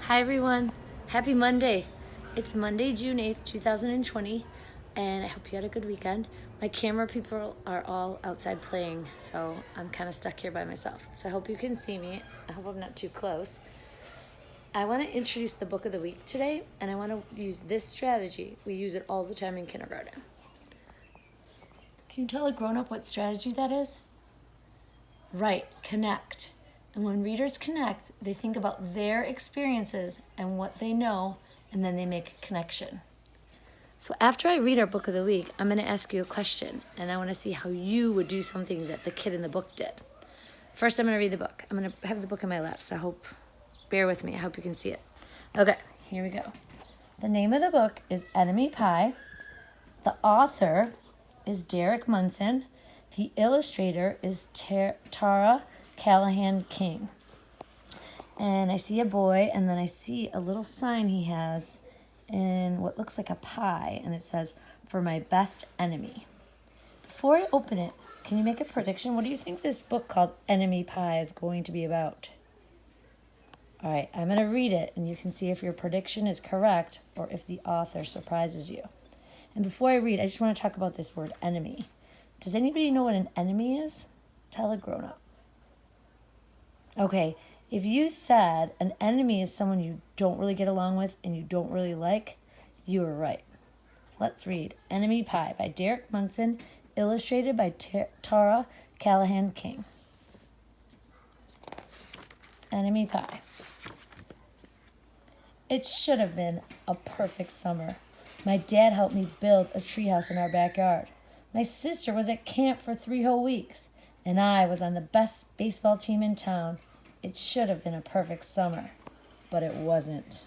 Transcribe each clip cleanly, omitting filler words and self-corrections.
Hi everyone, happy Monday. It's Monday, June 8th, 2020, and I hope you had a good weekend. My camera people are all outside playing, so I'm kind of stuck here by myself. So I hope you can see me. I hope I'm not too close. I want to introduce the book of the week today, and I want to use this strategy. We use it all the time in kindergarten. Can you tell a grown-up what strategy that is? Right, connect. And when readers connect, they think about their experiences and what they know, and then they make a connection. So after I read our book of the week, I'm going to ask you a question, and I want to see how you would do something that the kid in the book did. First, I'm going to read the book. I'm going to have the book in my lap, so bear with me. I hope you can see it. Okay, here we go. The name of the book is Enemy Pie. The author is Derek Munson. The illustrator is Tara Callahan King. And I see a boy, and then I see a little sign he has in what looks like a pie, and it says, "For my best enemy." Before I open it, can you make a prediction? What do you think this book called Enemy Pie is going to be about? All right, I'm going to read it, and you can see if your prediction is correct or if the author surprises you. And before I read, I just want to talk about this word enemy. Does anybody know what an enemy is? Tell a grown-up. Okay, if you said an enemy is someone you don't really get along with and you don't really like, you were right. So let's read Enemy Pie by Derek Munson, illustrated by Tara Callahan King. Enemy Pie. It should have been a perfect summer. My dad helped me build a treehouse in our backyard. My sister was at camp for 3 whole weeks, and I was on the best baseball team in town. It should have been a perfect summer, but it wasn't.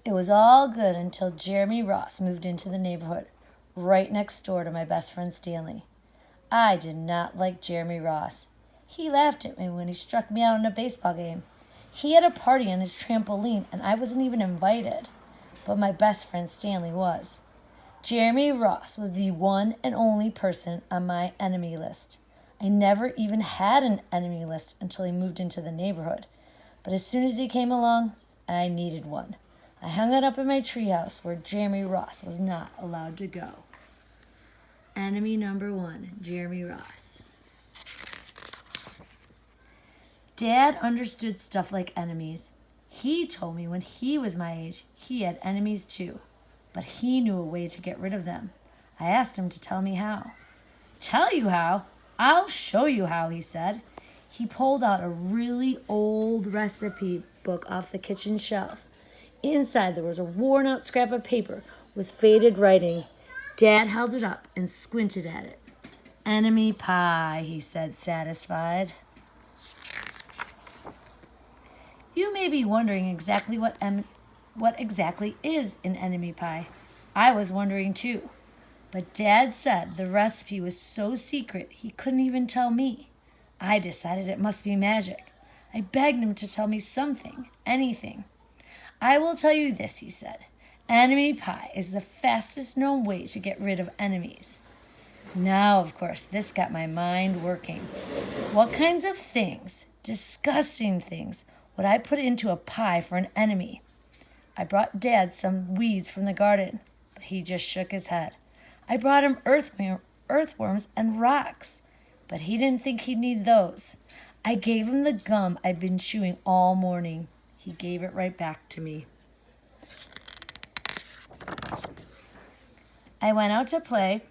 It was all good until Jeremy Ross moved into the neighborhood, right next door to my best friend Stanley. I did not like Jeremy Ross. He laughed at me when he struck me out in a baseball game. He had a party on his trampoline, and I wasn't even invited. But my best friend Stanley was. Jeremy Ross was the one and only person on my enemy list. I never even had an enemy list until he moved into the neighborhood. But as soon as he came along, I needed one. I hung it up in my treehouse where Jeremy Ross was not allowed to go. Enemy number 1, Jeremy Ross. Dad understood stuff like enemies. He told me when he was my age, he had enemies too, but he knew a way to get rid of them. I asked him to tell me how. Tell you how? I'll show you how, he said. He pulled out a really old recipe book off the kitchen shelf. Inside there was a worn-out scrap of paper with faded writing. Dad held it up and squinted at it. Enemy pie, he said, satisfied. You may be wondering exactly what exactly is an enemy pie. I was wondering too. But Dad said the recipe was so secret he couldn't even tell me. I decided it must be magic. I begged him to tell me something, anything. I will tell you this, he said. Enemy pie is the fastest known way to get rid of enemies. Now, of course, this got my mind working. What kinds of things, disgusting things, would I put into a pie for an enemy? I brought Dad some weeds from the garden, but he just shook his head. I brought him earthworms and rocks, but he didn't think he'd need those. I gave him the gum I'd been chewing all morning. He gave it right back to me. I went out to play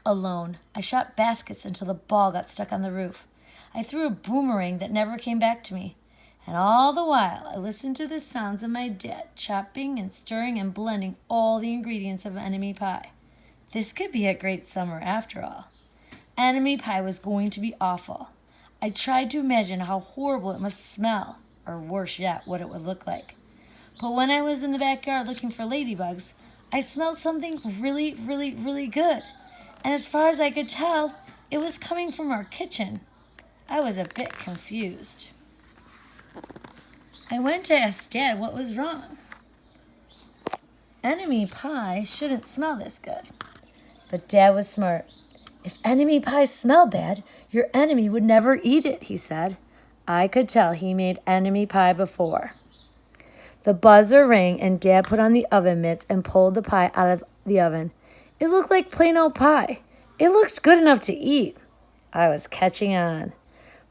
alone. I shot baskets until the ball got stuck on the roof. I threw a boomerang that never came back to me. And all the while, I listened to the sounds of my dad chopping and stirring and blending all the ingredients of enemy pie. This could be a great summer after all. Enemy pie was going to be awful. I tried to imagine how horrible it must smell, or worse yet, what it would look like. But when I was in the backyard looking for ladybugs, I smelled something really, really, really good. And as far as I could tell, it was coming from our kitchen. I was a bit confused. I went to ask Dad what was wrong. Enemy pie shouldn't smell this good. But Dad was smart. If enemy pies smell bad, your enemy would never eat it, he said. I could tell he made enemy pie before. The buzzer rang and Dad put on the oven mitts and pulled the pie out of the oven. It looked like plain old pie. It looked good enough to eat. I was catching on.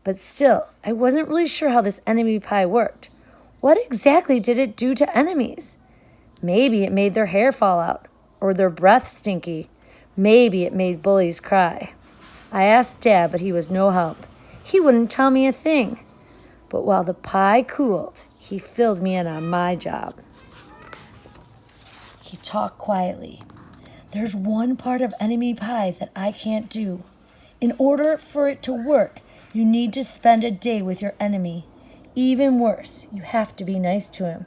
But still, I wasn't really sure how this enemy pie worked. What exactly did it do to enemies? Maybe it made their hair fall out, or their breath stinky. Maybe it made bullies cry. I asked Dad, but he was no help. He wouldn't tell me a thing. But while the pie cooled, he filled me in on my job. He talked quietly. There's one part of enemy pie that I can't do. In order for it to work, you need to spend a day with your enemy. Even worse, you have to be nice to him.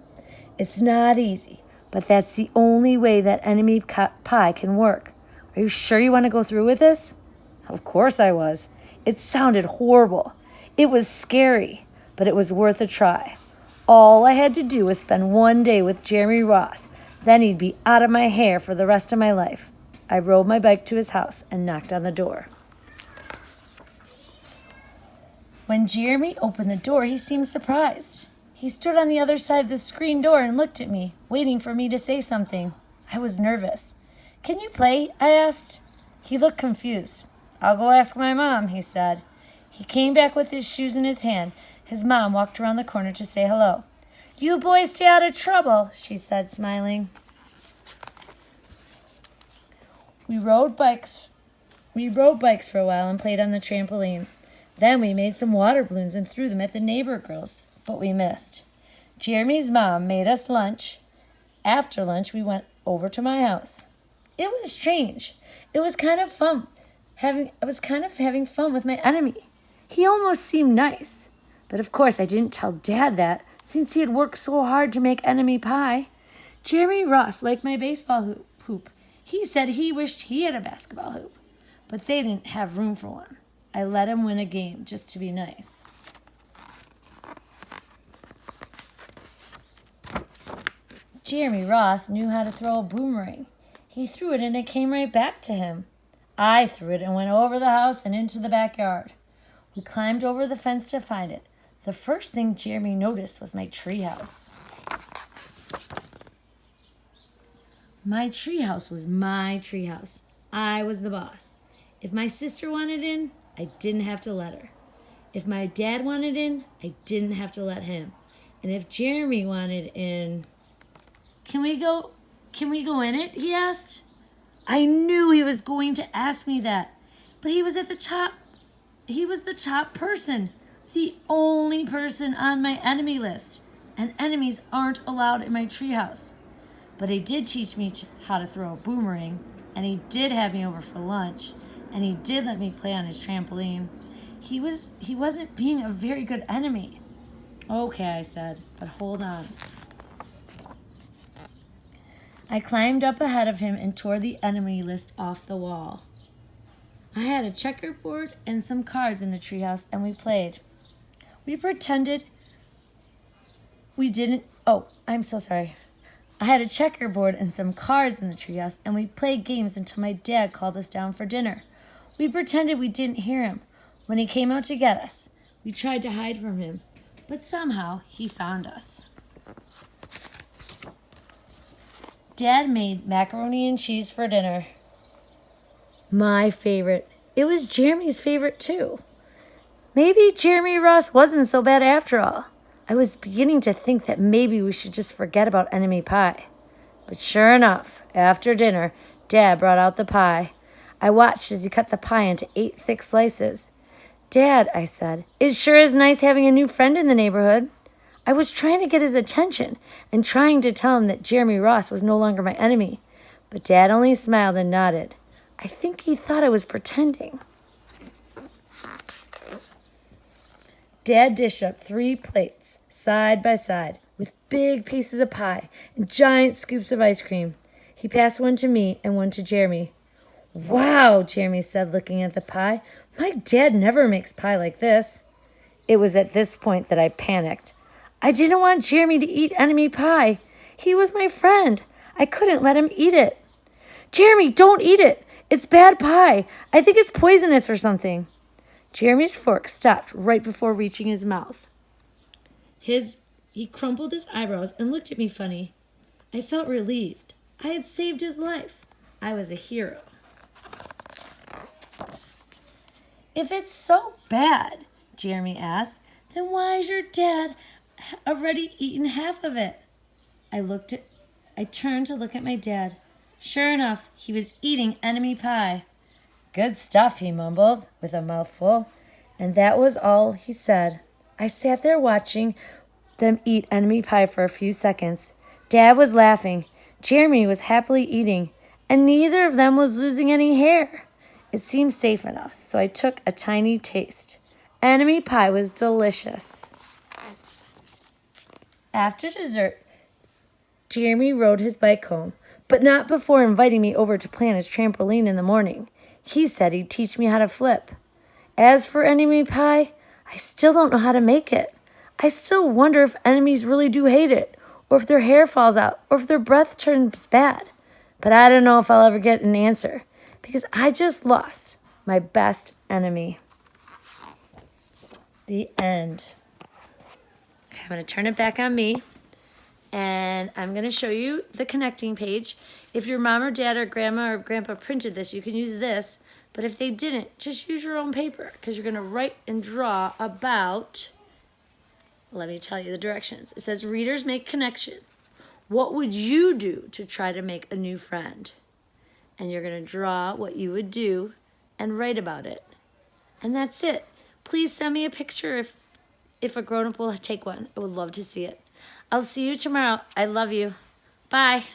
It's not easy, but that's the only way that enemy pie can work. Are you sure you want to go through with this? Of course I was. It sounded horrible. It was scary, but it was worth a try. All I had to do was spend one day with Jeremy Ross. Then he'd be out of my hair for the rest of my life. I rode my bike to his house and knocked on the door. When Jeremy opened the door, he seemed surprised. He stood on the other side of the screen door and looked at me, waiting for me to say something. I was nervous. Can you play? I asked. He looked confused. I'll go ask my mom, he said. He came back with his shoes in his hand. His mom walked around the corner to say hello. You boys stay out of trouble, she said, smiling. We rode bikes for a while and played on the trampoline. Then we made some water balloons and threw them at the neighbor girls, but we missed. Jeremy's mom made us lunch. After lunch, we went over to my house. It was strange. It was kind of fun. I was kind of having fun with my enemy. He almost seemed nice. But of course, I didn't tell Dad that, since he had worked so hard to make enemy pie. Jeremy Ross liked my baseball hoop. He said he wished he had a basketball hoop, but they didn't have room for one. I let him win a game just to be nice. Jeremy Ross knew how to throw a boomerang. He threw it and it came right back to him. I threw it and went over the house and into the backyard. We climbed over the fence to find it. The first thing Jeremy noticed was my treehouse. My treehouse was my treehouse. I was the boss. If my sister wanted in, I didn't have to let her. If my dad wanted in, I didn't have to let him. And if Jeremy wanted in, Can we go in it? He asked. I knew he was going to ask me that, but he was at the top. He was the top person, the only person on my enemy list, and enemies aren't allowed in my treehouse. But he did teach me how to throw a boomerang, and he did have me over for lunch, and he did let me play on his trampoline. He wasn't being a very good enemy. Okay, I said, but hold on. I climbed up ahead of him and tore the enemy list off the wall. I had a checkerboard and some cards in the treehouse, and we played. We pretended we didn't... Oh, I'm so sorry. I had a checkerboard and some cards in the treehouse, and we played games until my dad called us down for dinner. We pretended we didn't hear him when he came out to get us. We tried to hide from him, but somehow he found us. Dad made macaroni and cheese for dinner. My favorite. It was Jeremy's favorite too. Maybe Jeremy Ross wasn't so bad after all. I was beginning to think that maybe we should just forget about enemy pie. But sure enough, after dinner, Dad brought out the pie. I watched as he cut the pie into 8 thick slices. Dad, I said, it sure is nice having a new friend in the neighborhood. I was trying to get his attention and trying to tell him that Jeremy Ross was no longer my enemy. But Dad only smiled and nodded. I think he thought I was pretending. Dad dished up 3 plates, side by side, with big pieces of pie and giant scoops of ice cream. He passed one to me and one to Jeremy. Wow, Jeremy said, looking at the pie. My dad never makes pie like this. It was at this point that I panicked. I didn't want Jeremy to eat enemy pie. He was my friend. I couldn't let him eat it. Jeremy, don't eat it. It's bad pie. I think it's poisonous or something. Jeremy's fork stopped right before reaching his mouth. He crumpled his eyebrows and looked at me funny. I felt relieved. I had saved his life. I was a hero. If it's so bad, Jeremy asked, then why is your dad already eaten half of it? I turned to look at my dad. Sure enough, he was eating enemy pie. Good stuff, he mumbled, with a mouthful. And that was all he said. I sat there watching them eat enemy pie for a few seconds. Dad was laughing. Jeremy was happily eating, and neither of them was losing any hair. It seemed safe enough, so I took a tiny taste. Enemy pie was delicious. After dessert, Jeremy rode his bike home, but not before inviting me over to play on his trampoline in the morning. He said he'd teach me how to flip. As for enemy pie, I still don't know how to make it. I still wonder if enemies really do hate it, or if their hair falls out, or if their breath turns bad. But I don't know if I'll ever get an answer, because I just lost my best enemy. The end. Okay, I'm going to turn it back on me, and I'm going to show you the connecting page. If your mom or dad or grandma or grandpa printed this, you can use this. But if they didn't, just use your own paper, because you're going to write and draw about, let me tell you the directions. It says, readers make connection. What would you do to try to make a new friend? And you're going to draw what you would do and write about it. And that's it. Please send me a picture if a grown-up will take one. I would love to see it. I'll see you tomorrow. I love you. Bye.